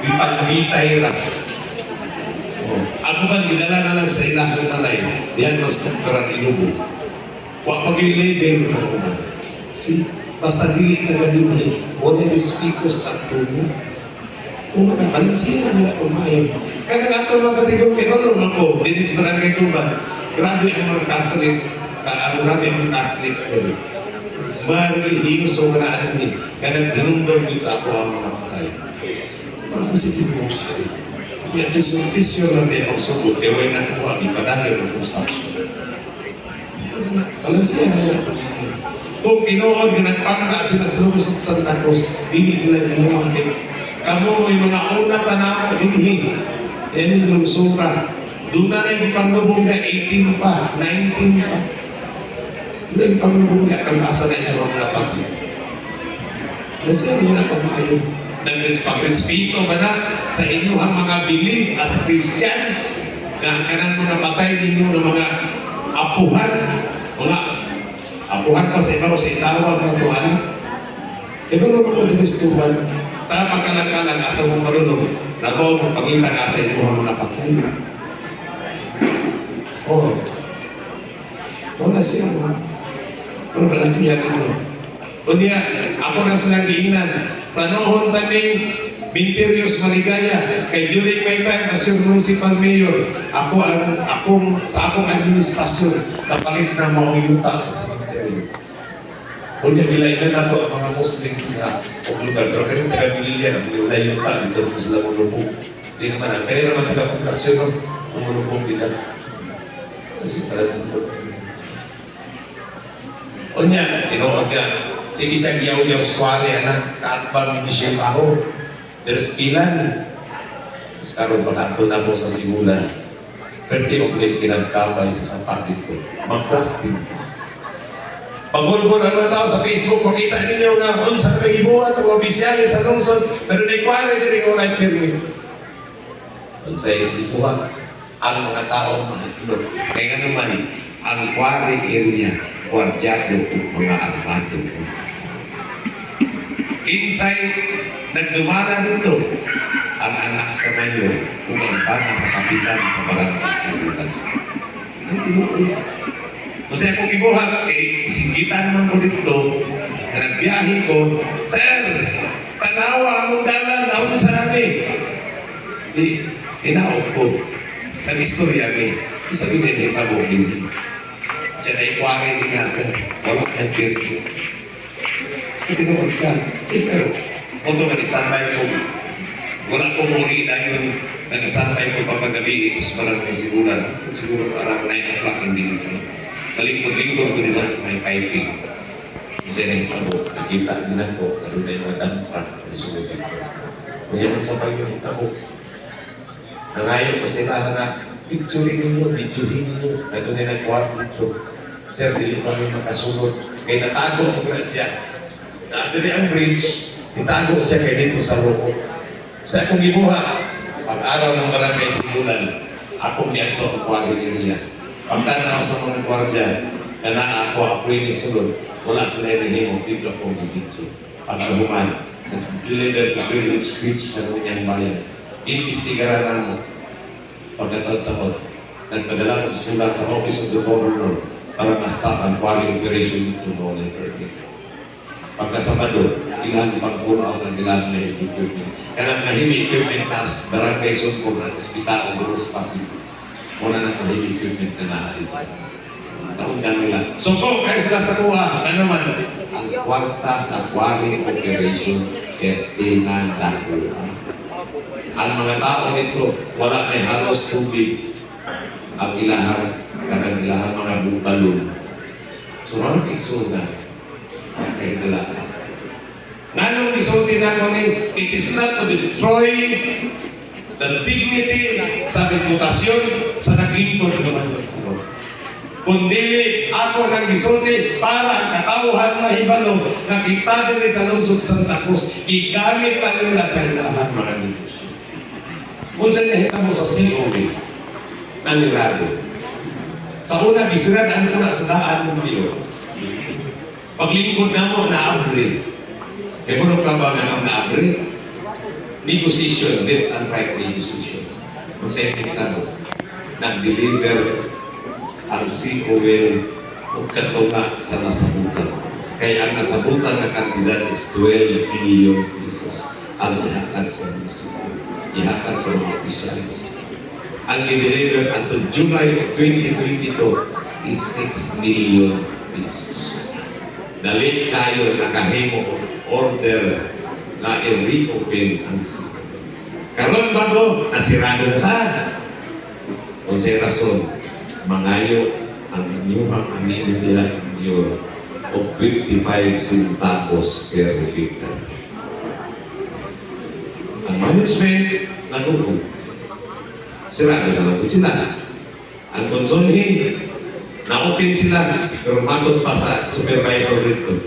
ipagmitay lang. Ako man, ginala na lang sa ilahang malay, diyan mas strukturan inubo. Huwag mag-i-label ka naman. See? basta dili na galimay, wala respeto sa tumo. Kung nakabalansiya na nila kumain. Kaya nga mga katigong kinolo, ako, dinis barangay Tuban, grabe ang mga Catholic, grabe ang mga Catholics nila. Marilihin so karaan ni, kaya nagdunong sa ako ang mga patay. Mga positibo. Yan, disyo lang din ang sugot, kaya wala na ko ang ipadahil ng construction. Balansiya na nila kumain. Kung tinuod, ginagpangka sila sa lubos ng Santa Cruz, hindi nila ginawa. Kamu mo yung mga una pa na ako, hindi. Yan yung lusura. Doon na rin yung panglubong na 18 pa, 19 pa. Doon yung panglubong na kalbasa na ito ang napagin. Nasa yun na pamayo. Nag-respeto ba na sa inyong mga belief as Christians na kanang mga batay ninyo ng mga apuhan, mga apuhan pa sa ibaw sa itawag na tuhan. Iba naman ko dinistuhan. Tapos pagkalang-kalang asa mong marunong, nagawa mong pagintang asa ito ang mga patay. Oo. Wala siya mo. Ano ba lang siya ito? Kunya, ako na silang giinan. Tanohon taning Minterios Maligaya, kay during my time as your municipal mayor, sa akong administrasyon, napalit na mga yuta sa cemetery. Kunya gilainan na ito ang mga Muslim na lugar. Pero kanyang taga-Mililya na nilay yung ta dito kung sila mulubog. Hindi naman ang kanya naman nila populasyon ng umulubog nila. Kasi talag sa ito. Kunya, tinuod ka. Sige siya giyaw-giyaw skwari, anak, kaatbang ni Michelle Paho. There's pilan. Tapos karoon pa nato na mo sa simulan. Pero di mo kinagkabay sa sapatit ko. Mag-plastic. Pagulbol ang mga tao sa Facebook, makita ninyo nga kung sa kagibuhat sa mga opisyalis sa lungsod, pero naikwari din yung life permit. Kung sa ibuhat, ang mga tao, kaya nga naman, ang quarry area, kwardyado o mga armado. Kinsay, nagdumana dito, ang anak sa mayor, kung ang bana sa kapitan sa barangay Sibulan. Ang tinuloy. Kung sa akong ibuhat, singgitan naman ko dito, na nagbiyahe ko, Sir, tanawa among dalan, naon sa namin. Inaot ko, nag-istorya ni, sabi din, itabogin. Siya na ikwari din nga, Sir, wala kang pirti. Tinuod ka, Sir, kung nag-standby ko, wala ko muli na yun, nag-standby ko pagpagabi, ito sa barangay Sibulan. Siguro parang 9 o'clock hindi nito. Malingkod-lingkod ko nila sa may piping. Kasi nahitabo, nakita din ako, naroon na yung mga dampak na sunod dito. Kung yan sa pag yung hitabo, nangayon ko sila na, picturein ninyo, videohin ninyo, na doon na nag-walk dito. Sir, dili pa rin makasunod. Kaya natago ko na siya. Naadali ang bridge, itago siya kaya dito sa loko. Sa akong gibuha, pag-araw ng barangay Sibulan, akong niyan to ang kuwagin niya. Pagtanaw sa mga gwardya, na ako'y nisulod, wala sila hinihimo, dito akong gigitso. Pagkabuman, nag-deliver ko privilege speech sa kanyang bayan. Investigaran mo, pagkataon-taon, nagpadala ko sulat sa Office of the Governor para ma-stop ang quarry operation dito noong permit. Pagkasabado, ilang pagpunaw ng ilang na equipment. Kaya nahimi equipment task, barangay Sumpong at Hospital ng Rose Pacific. Muna ng mahimig equipment na naalit. Taon kami lang. So kung kayo sila sa kuha, ano man, ang kwarta sa quarry operation, tinandakuha. Ang mga tao nito, wala na halos tubig ang ilahang, kanang ilahang mga bubalon. So mga tiksuna, kaya nila. Nanong isulti na ko it is not to destroy the dignity sa reputasyon sa naglingkod naman ng Panginoon. Kundi ako nang gisulti para ang katauhan na hibalo nakita din sa lungsod Santa Cruz, igamit pa nila sa ilahan mga negosyo. Kung saan nakita mo sa COA, nanirago. Sa una, gisiraan ko na sa daan ng Diyo. Paglingkod na mo, na-upgrade. E kung ka ba nga na-upgrade? Negotiation, left and right negotiation. Kung sa nakita mo, nag-deliver ang COA o katunga sa nasabutan. Kaya ang nasabutan na kantidad is 12 billion pesos ang ihatag sa munisipyo, ihatag sa mga opisyalis. Ang i-deliver until July of 2022 is 6 million pesos. Dalit tayo nakahimo order na i-reopen ang sito. Karon ba ko, nasirado na saan? Kung sa rason, mangayo ang inyong anino nila inyo o 55 centavos per liter. Ang management, nanunog. Sirado na lang sila. Ang konsolhe, na-open sila, pero matod pa sa supervisor dito.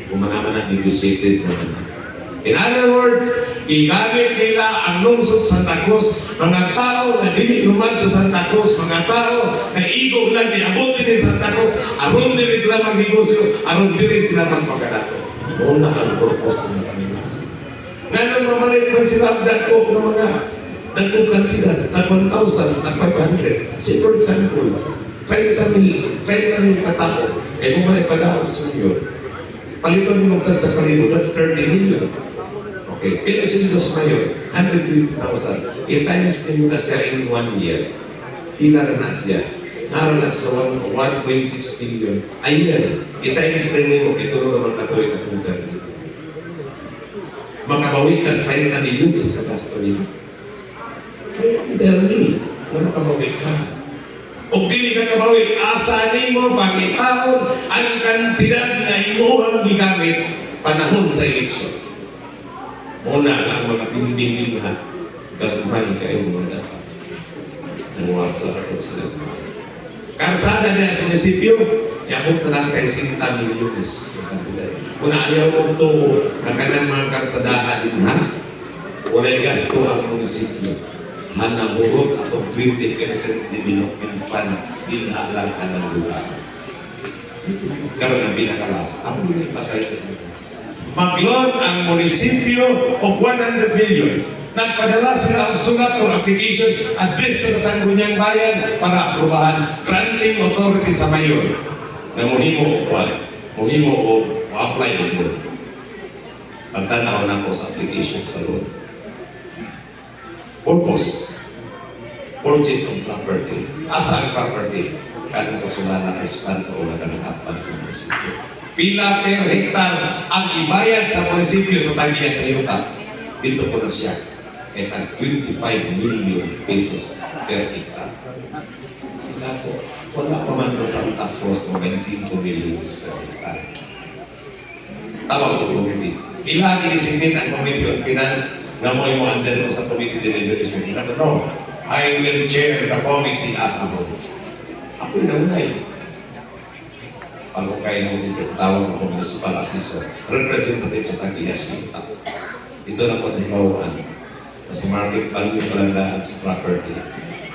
Kung manaman ang negotiated naman. In other words, igamit nila ang lungsod Santa Cruz, mga tao na dili luman sa Santa Cruz, mga tao na igo lang niabot din sa Santa Cruz, aron din sila magnegosyo, aron din sila magpagadato. Doon na ang purpose ng kanilang. Ngayon mamalik man sila ang dagko ng mga dagko kantidad, na 1,000, na 500. Say for example, 20,000 katao, eh kung manay padaw sa inyo, palitan mo magtag sa kalibo, that's 30 million. Okay, pila sila sa mayor, 120,000. I-times nyo na siya in 1 year. Pila na siya. Naroon na sa 1.6 million. Ayan, i-times nyo, ito naman katoy na tutar. Makabawi ka sa 30 million is kagasto nyo. Tell me, na makabawi ka. O dili ka kabawi, asanin mo pangitaon ang kantidad na imuhang gigamit panahon sa eleksyon. Muna ang mga building lahat, gagawin kayo mga dapat. Nanguwagta ako sila. Karsada na sa munisipyo, yabot na lang sa 60 milyones. Muna ayaw mo ito, kaganang mga karsadahan din ha. Wala'y gasto ang munisipyo. Hanahurot at 20% development fund, dinha lang ka ng lugar. Karoon ang pinakalas. Ako din pasay sa inyo. Mag-loan ang munisipyo of 100 million. Nagpadala sila ang sulat o application address na sa Sangguniang Bayan para aprobahan granting authority sa mayor na muhimo o apply ng loan. Pagtanaw na ko sa application sa loan. Purpose. Purchase of property. Asa ang property? Kanang sa sulana na ispan sa ulang ng atpan sa munisipyo. Pila per hektar ang ibayad sa munisipyo sa tagiya sa yuta. Dito po na siya. At 25 million pesos per hektar. Wala pa man sa Santa Cruz o 25 million per hektar. Tawag ko committee. Pila ginisingin ang Committee on Finance na mo yung under mo sa Committee Deliberation. No, I will chair the committee as a whole. Ako'y naunay. Ako kayo nung dito, tawag ako municipal assessor, representative sa Tagiyas. Ito na po nahimawan. Kasi market value palandaan sa property.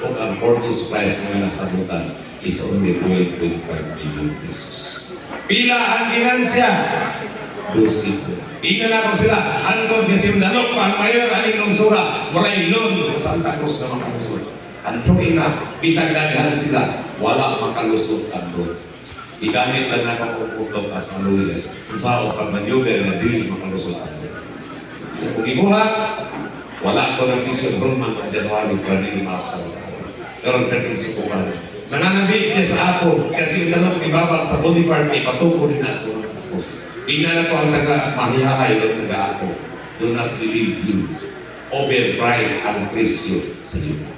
Kung ang purchase price na nasabutan is only 12.5 million pesos. Pila ang ginansya? 12. Ika na po sila. Antod kasi yung dalok pa ang mayor aling lungsura. Walay loan sa Santa Cruz na makalusot. Antong enough, bisag daghan sila, wala makalusot ang loan. Igamit lang na pag-uputok as ang lawyer. Kung saan o pag-maneuver na dili makalusot ang loan. So kung ibuha, wala ko nagsisyon Roman ng January para nili maapsang sa atas. Pero pwedeng sukukan. Nananabik siya sa ako kasi yung dalok ibabak sa body party patuko rin na sa mga tapos. Tingnan na ko ang taga-mahihahay ng taga-ako. Do not believe you. Overprice ang presyo sa iyo.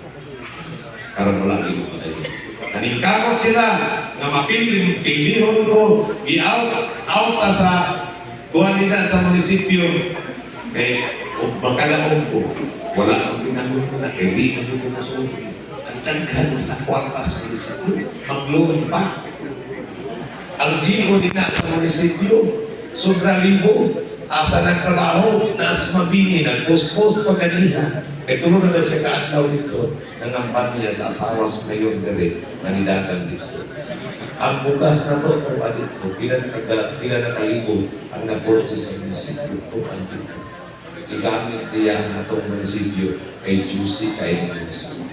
Karang wala din mo na yun. Naningkamot sila na mapilihon ko i-out sa buwan nila sa munisipyo. Kaya baka na ko, wala akong pinanong ko na kaya di na ko masunod. Ang tanggal na sa kwarta sa munisipyo. Mag-loan pa. Ang GO din na sa munisipyo. Sobrang libo, asa ng trabaho, naas mabini, nag-post-post pagkaniha. E tulungan na siya kaadlaw dito, nangampan niya sa asawa sa mayon gabi, manidagan dito. Ang bukas na to, o dito, pila na kalibo ang na-purchase sa munisipyo, ito ang dito. Igamit niya ang atong munisipyo kay juicy kay munisipyo.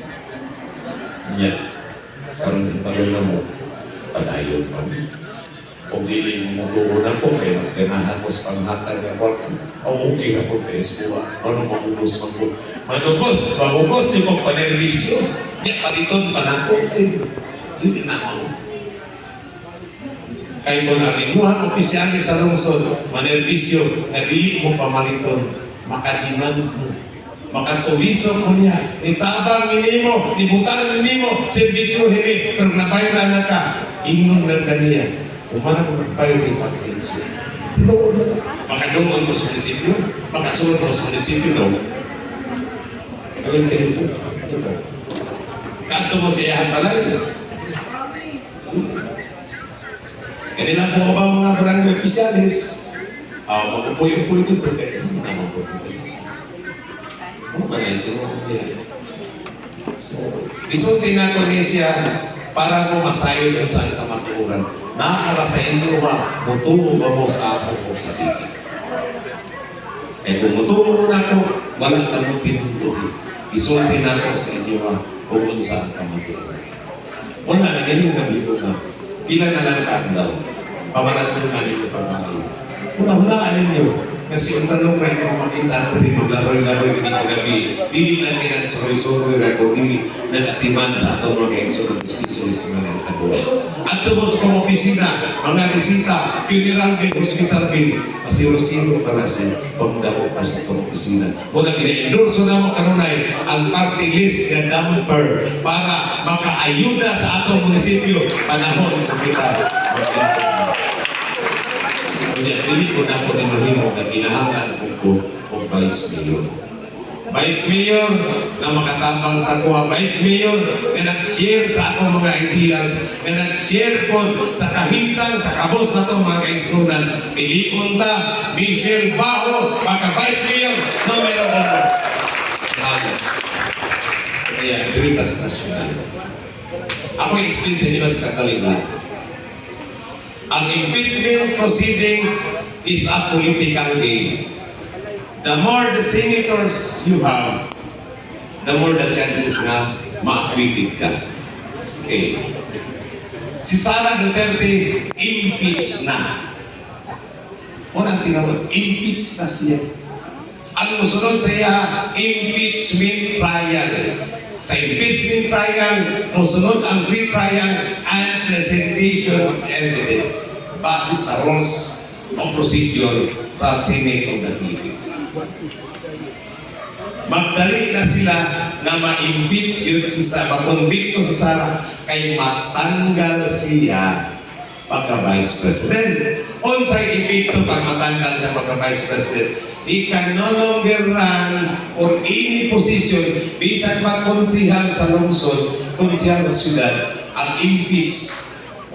Yan. Karoon din pala mo, padayon pa. Kung dili mo matuon ako, kaya mas ganahan mo sa panghatag ng kwarta. O okay na po kaya eskuha. Ano magugos man po? Magugos, di ko panervisyo. Di paliton pa na po. Hindi na ako. Kaya kung natin buhat opisyali sa lungsod, manervisyo, na dili mo pamaliton, makaliman mo. Makatuliso ko niya, itabang minimo, ibutang minimo, servisyo hini, pero nabayaran na ka, ingon na kaniya, kumana mo nagbayo din pag-ilisyo. Tinuon mo na. Makadoon mo sa munisipyo, makasunod mo sa munisipyo, no? Gawin ka rin po. Kanto mo siya ang balay. Kaya lang po ba mga barangay opisyalis, mag-upoy-upoy din po kayo. Naman po po. Ano ba na ito? So, isulti na ko niya siya para mo masayo doon sa itang maturan. Nakakala sa inyo ba, mutuo ba mo sa ako o sa dito? Eh kung mutuo na ako, wala ka mo pinuntuhin. Isulti na ko sa inyo ba, kung saan ka maturan. Wala na ganyan na bigo na. Pila na lang ka daw. Pamarat mo na nito pagkain. Una-hunaan ninyo. Kasi ang tanong kayo kung makita natin maglaro-laro yung gabi, hindi lang kailan sorry-sorry na kung hindi nag-atiman sa atong mga exo ng specialist na nagtabuha. At tubos kong opisina, mga resita, funeral bill, hospital bill, masiro-siro para sa pagdapo po sa itong opisina. Muna kina-endorso na mo kanunay ang party list na number para makaayuda sa atong munisipyo panahon kung kita dili ko na ko ni mahimo na kinahanglan ko Vice Mayor. Vice Mayor na makatabang sa kuha, Vice Mayor na nag-share sa akong mga ideas, na nag-share po sa kahintang, sa kabos na itong mga kaigsunan. Piliun ta, Michelle Bajo, maka-Vice Mayor, numero 1. Kaya, Veritas Nacional. Ako explain sa inyo sa kataligla. Ang impeachment proceedings is a political game. The more the senators you have, the more the chances na ma-acquitted ka. Okay. Si Sara Duterte, impeach na. Unang tinawag, impeach na siya. Ang musunod sa iya, impeachment trial. Sa impeachment trial, musunod ang pre-trial and presentation of evidence base sa rules of procedure sa Senate of the Philippines. Magdali na sila na ma-impeach yun si Sara, makonbikto si Sara, kay matanggal siya pagka-Vice President. Unsay epekto pag matanggal siya pagka-Vice President? He can no longer run or any position bisan pa konsihal sa lungsod, konsihal sa syudad, ang impeach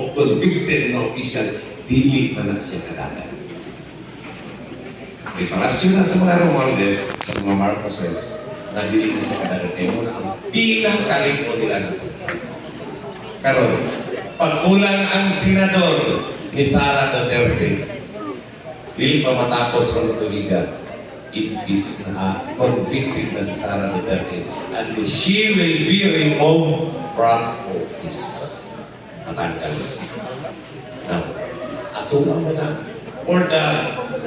o convicted na official, dili pa na siya kadagan. Preparasyon na sa mga Romualdez, sa mga Marcoses, na dili na siya kadagan. Kaya muna ang bilang kalimpo nila na. Karon, pagkulang ang senador ni Sara Duterte, dili pa matapos ang tuliga, impeach na, convicted na si Sara Duterte, and she will be removed from office. Matanggal na siya. Now, atungan mo na, for the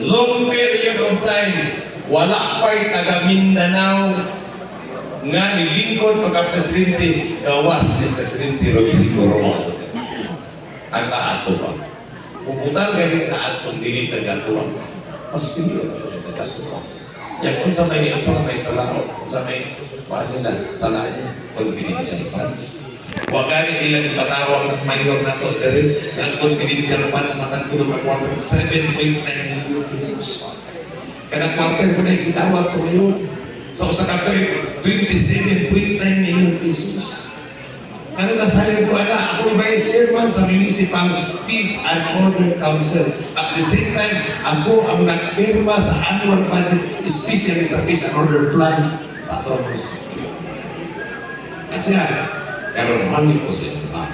long period of time, wala pa'y taga Mindanao nga nilingkod pagka-presidente, gawas ni Presidente Rodrigo Roa. Ang kaato ba? Pupunta ganit na atong dili nagatuwa. Mas pinili na nagatuwa. Yan kung sa may salaw, kung sa may paano na, sala niya, confidential funds. Huwag ganit nila patawag ng mayor na to, dahil ang confidential funds makatulong na quarter 7.9 million pesos. Kaya quarter ko na ikitawag sa mayor. Sa usakatoy, 27.9 million pesos. Ano nasabi ko, ako Vice Chairman sa Municipal Peace and Order Council. At the same time, ako ang nagpirma sa annual budget, especially sa Peace and Order Plan sa atong municipio. Kasi pero 100% pa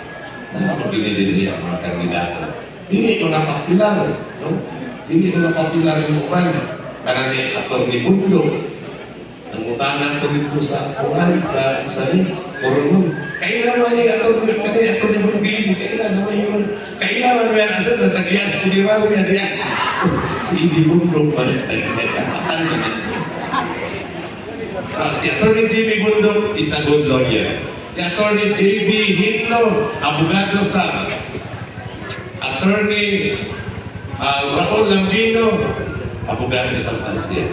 na mabinidili ang mga kandidato. Dili ko na papilar, no? Dili ko na papilar yung upan. Karena ni Atty. Bunlo, Nangutanan ko dito sa kuhan, sa usali, kurunong. Kailangan niya attorney, kasi attorney mo bilin, kailangan naman yun. Kailangan mo yan, asal na tagyas ko di ba mo yan, diyan. Si Idi Bundok pa rin tayo, si attorney J.B. Bundok is a good lawyer. Si attorney J.B. Hitler, abogado sa attorney Raul Lambino, abogado sa Francia.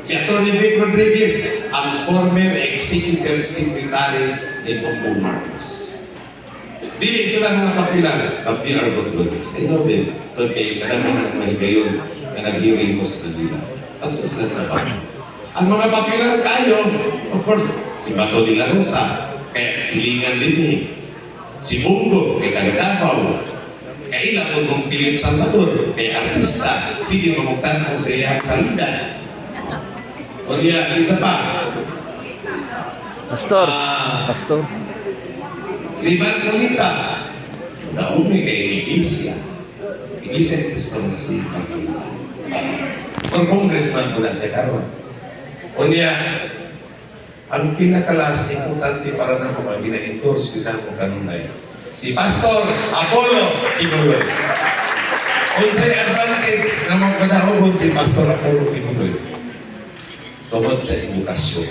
Si Atty. Vic Rodriguez, ang former executive secretary ni Bongbong Marcos. Dili sila mga kapilan ng PR Rodriguez. I know them. Okay, kadang-kadang mahigayon na nag-hearing ko sa kanila. At sila trabaho. Ang mga papilan tayo, of course, si Bato de la Rosa, kaya silingan din eh. Si Bungo, kay Tagadabaw, kaya ilang po kong Philip Salvador, kaya artista, sige mamugtan ko sa iyang salida. O niya, isa pa. Pastor. Ah, Pastor. si Marcolita, naumi kay Iglesia. Iglesia Cristo na si Marcolita. Kung congressman ko na siya karon. O niya, ang pinakalas importante para na ko ang gina-endorse bilang ko kanunay. Si Pastor Apollo Kibuloy. Kung sa'y advantage na magpanahon si Pastor Apollo Kibuloy. Tungod sa edukasyon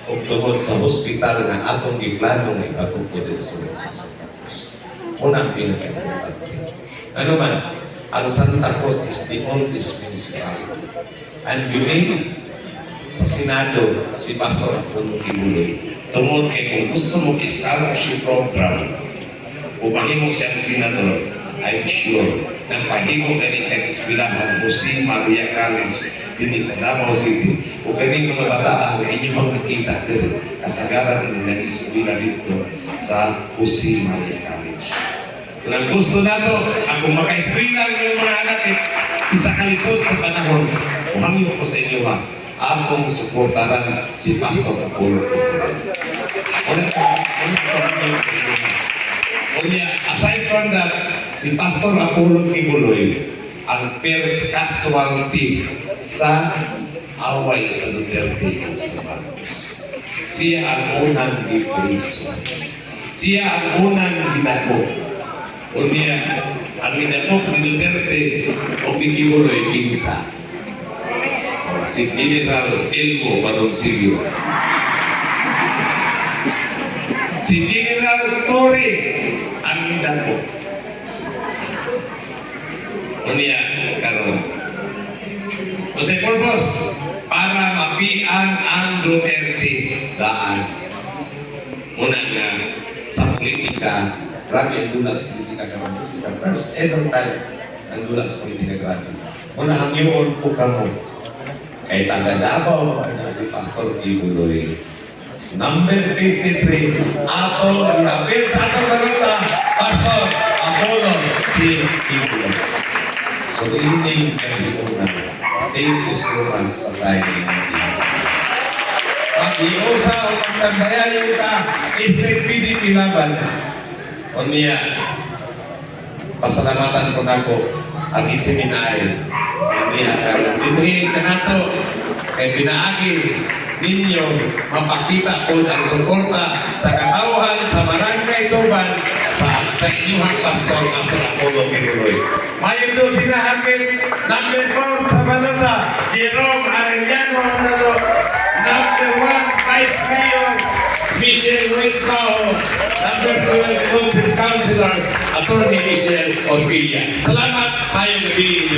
o tungod sa hospital na atong iplano ng ipatungkod sa Santos. Unang pinaka-importante. Ano man, ang Santa Cruz is the oldest municipality. And given sa Senado, si Pastor Apollo Kibuloy, tungod kay kung gusto mong scholarship program, umahimo siyang senador, I'm sure, nang pahimo gani sa eskwelahan Jose Maria College din sa Davao City, o ganing mga bataan na inyong makikita din kasagaran ng eskwela dito sa Jose Maria College. Kung ang gusto nato, ako maka-eskwela ng mga anak sa kalisod sa panahon, uhamyo ko sa inyo ha, akong suportaran si Pastor Apollo Kibuloy. Aside from that, si Pastor Apollo Kibuloy ang first casualty sa away sa Duterte o sa Marcos. Siya ang unang depreso. Siya ang unang dinako. O niya, ang dinako ni Duterte o ni Kibuloy kinsa. Si General Elmo Manoncillo. Si General Torre ang dinako. O niya, karon. O sa purpose, para mapian ang Duterte daan. Una nga, sa politika, grabe ang dula sa politika karon. This is the first ever time ang dula sa politika grabe. Una, hangyoon po ka mo. Kay taga Davao, na si Pastor Kibuloy. Number 53, ato ihabil sa atong balita, Pastor Apollo si Kibuloy. So, evening, everyone. Thank you so much sa tayo ng pag-iusa o pagtambayan yung ka, District PDP laban. O niya, pasalamatan ko na ko ang isiminay. Niya, karong dinuhin ka na to, kay pinaagi ninyo mapakita po ang suporta sa katauhan sa Barangay Tuban sa inyong Pastor Apollo Kibuloy. Mayon doon sinahamit, number 4 sa balota, Jerome Arellano Andalo, number 1, Vice Mayor, Michelle Ruiz-Bao, number 12, Councilor, Atty. Michelle Orpilla. Salamat, mayong gabi.